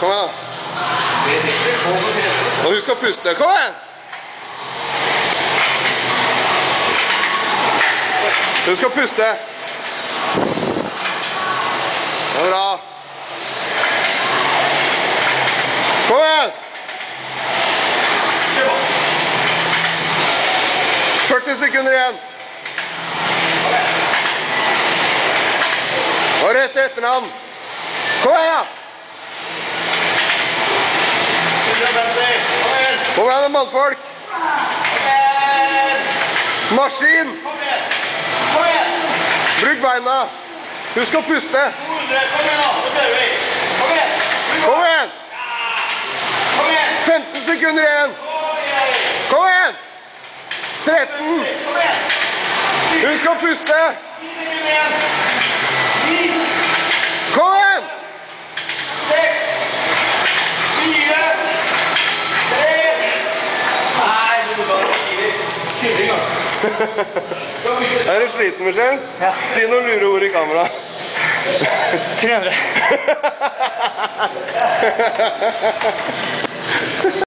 Kom igjen. Og husk å puste. Kom igjen! Husk å puste. Det er bra. Kom igjen! 40 sekunder igjen. Og rett etter han. Kom igjen! Kom igjen, mannfolk. Maskin. Bruk beina. Husk å puste. Kom igjen. 15 sekunder igjen. Kom igjen. 13. Husk å puste. Kom igjen. 6, 4, 3. Nei, du må bare skrive. Er du sliten, Michelle? Ja. Si noen lure ord i kamera. 300.